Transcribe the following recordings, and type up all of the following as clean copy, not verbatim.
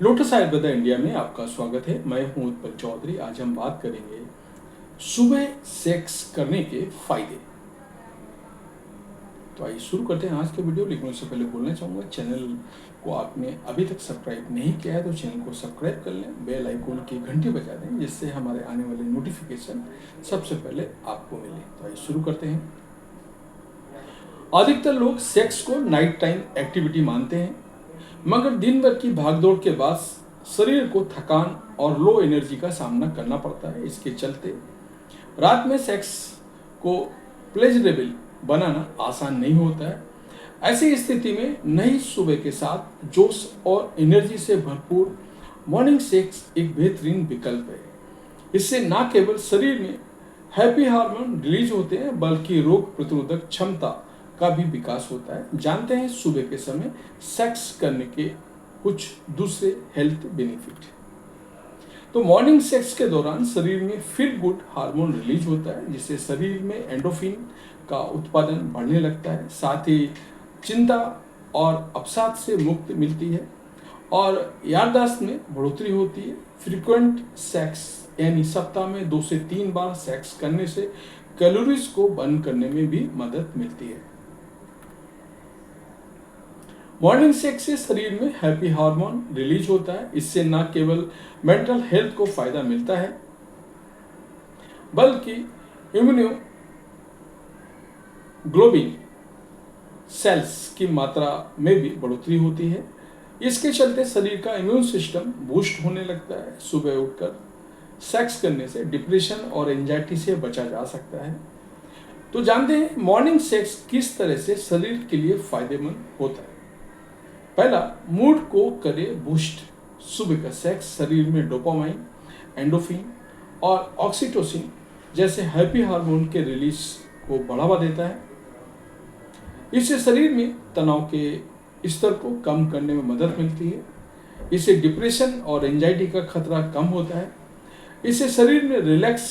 Lotus Ayurveda India में आपका स्वागत है। मैं हूं उत्पल चौधरी। आज हम बात करेंगे सुबह सेक्स करने के फायदे। तो आइए शुरू करते हैं आज के वीडियो। लेकिन उससे पहले बोलना चाहूँगा, चैनल को आपने अभी तक सब्सक्राइब नहीं किया है तो चैनल को सब्सक्राइब कर लें, बेल आइकॉन की घंटी बजा दें, जिससे हमारे आने वाले नोटिफिकेशन सबसे पहले आपको मिले। तो आइए शुरू करते हैं। अधिकतर लोग सेक्स को नाइट टाइम एक्टिविटी मानते हैं, मगर दिन भर की भागदौड़ के बाद शरीर को थकान और लो एनर्जी का सामना करना पड़ता है। इसके चलते रात में सेक्स को प्लेजरेबल बनाना आसान नहीं होता है। ऐसी स्थिति में नई सुबह के साथ जोश और एनर्जी से भरपूर मॉर्निंग सेक्स एक बेहतरीन विकल्प है। इससे न केवल शरीर में हैप्पी हार्मोन रिलीज होते हैं, बल्कि रोग प्रतिरोधक क्षमता का भी विकास होता है। जानते हैं सुबह के समय सेक्स करने के कुछ दूसरे हेल्थ बेनिफिट। तो मॉर्निंग सेक्स के दौरान शरीर में फील गुड हार्मोन रिलीज होता है, जिससे शरीर में एंडोफिन का उत्पादन बढ़ने लगता है। साथ ही चिंता और अवसाद से मुक्ति मिलती है और याददाश्त में बढ़ोतरी होती है। फ्रीक्वेंट सेक्स यानी सप्ताह में 2 से 3 बार सेक्स करने से कैलोरीज को बर्न करने में भी मदद मिलती है। मॉर्निंग सेक्स से शरीर में हैप्पी हार्मोन रिलीज होता है। इससे न केवल मेंटल हेल्थ को फायदा मिलता है, बल्कि इम्यूनोग्लोबिन सेल्स की मात्रा में भी बढ़ोतरी होती है। इसके चलते शरीर का इम्यून सिस्टम बूस्ट होने लगता है। सुबह उठकर सेक्स करने से डिप्रेशन और एंजाइटी से बचा जा सकता है। तो जानते हैं मॉर्निंग सेक्स किस तरह से शरीर के लिए फायदेमंद होता है। पहला, मूड को करे बूस्ट। सुबह का सेक्स शरीर में डोपामाइन, एंडोफिन और ऑक्सीटोसिन जैसे हैप्पी हार्मोन के रिलीज को बढ़ावा देता है। इससे शरीर में तनाव के स्तर को कम करने में मदद मिलती है। इससे डिप्रेशन और एंजाइटी का खतरा कम होता है। इससे शरीर में रिलैक्स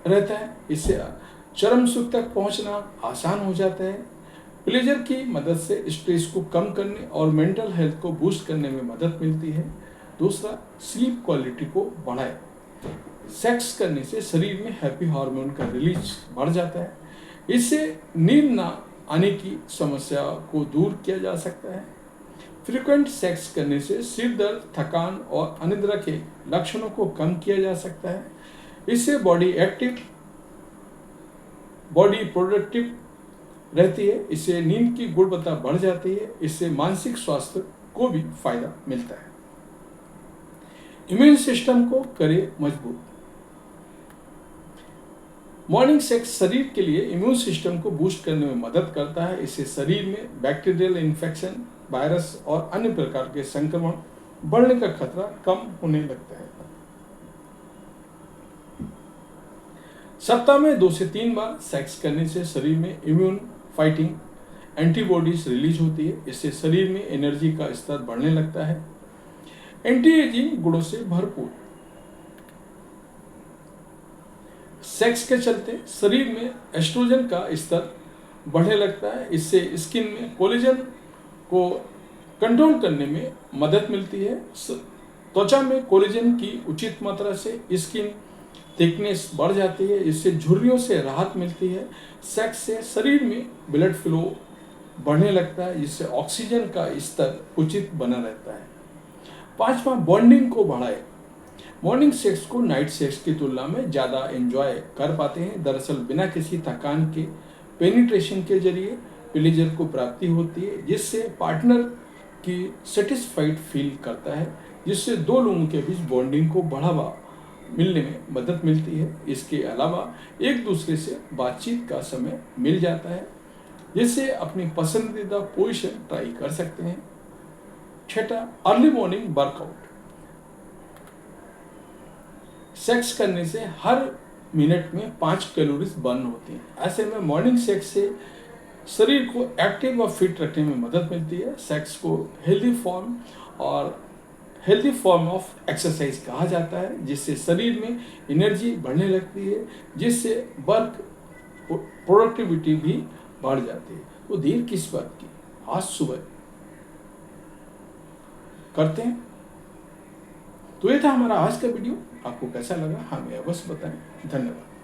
रहता है। इससे चरम सुख तक पहुंचना आसान हो जाता है। प्लेजर की मदद से स्ट्रेस को कम करने और मेंटल हेल्थ को बूस्ट करने में मदद मिलती है। दूसरा, स्लीप क्वालिटी को बढ़ाए। सेक्स करने से शरीर में हैप्पी हार्मोन का रिलीज बढ़ जाता है। इससे नींद ना आने की समस्या को दूर किया जा सकता है। फ्रीक्वेंट सेक्स करने से सिर दर्द, थकान और अनिद्रा के लक्षणों को कम किया जा सकता है। इससे बॉडी प्रोडक्टिव रहती है। इससे नींद की गुणवत्ता बढ़ जाती है। इससे मानसिक स्वास्थ्य को भी फायदा मिलता है। इम्यून सिस्टम को करे मजबूत। मॉर्निंग सेक्स शरीर के लिए इम्यून सिस्टम को बूस्ट करने में मदद करता है। इससे शरीर में बैक्टीरियल इन्फेक्शन, वायरस और अन्य प्रकार के संक्रमण बढ़ने का खतरा कम होने लगता है। सप्ताह में 2 से 3 बार सेक्स करने से शरीर में इम्यून फाइटिंग एंटीबॉडीज रिलीज होती है। इससे शरीर में एनर्जी का स्तर बढ़ने लगता है। एंटी एजिंग गुणों से भरपूर सेक्स के चलते शरीर में एस्ट्रोजन का स्तर बढ़ने लगता है। इससे स्किन में कोलेजन को कंट्रोल करने में मदद मिलती है। त्वचा में कोलेजन की उचित मात्रा से स्किन थिकनेस बढ़ जाती है। इससे झुर्रियों से राहत मिलती है। सेक्स से शरीर में ब्लड फ्लो बढ़ने लगता है, जिससे ऑक्सीजन का स्तर उचित बना रहता है। पांचवा, बॉन्डिंग को बढ़ाए। मॉर्निंग सेक्स को नाइट सेक्स की तुलना में ज़्यादा एंजॉय कर पाते हैं। दरअसल बिना किसी थकान के पेनिट्रेशन के जरिए प्लेजर को प्राप्ति होती है, जिससे पार्टनर की सेटिस्फाइड फील करता है, जिससे दो लोगों के बीच बॉन्डिंग को बढ़ावा मिलने में मदद मिलती है। इसके अलावा एक दूसरे से बातचीत का समय मिल जाता है, जिससे अपनी पसंदीदा पोजीशन ट्राई कर सकते हैं। छठा, अर्ली मॉर्निंग वर्कआउट। सेक्स करने से हर मिनट में 5 कैलोरीज बर्न होती हैं। ऐसे में मॉर्निंग सेक्स से शरीर को एक्टिव और फिट रखने में मदद मिलती है। सेक्स को हेल्दी फॉर्म ऑफ एक्सरसाइज कहा जाता है, जिससे शरीर में एनर्जी बढ़ने लगती है, जिससे वर्क प्रोडक्टिविटी भी बढ़ जाती है। तो देर किस बात की, आज सुबह करते हैं। तो ये था हमारा आज का वीडियो, आपको कैसा लगा हमें अवश्य बताएं। धन्यवाद।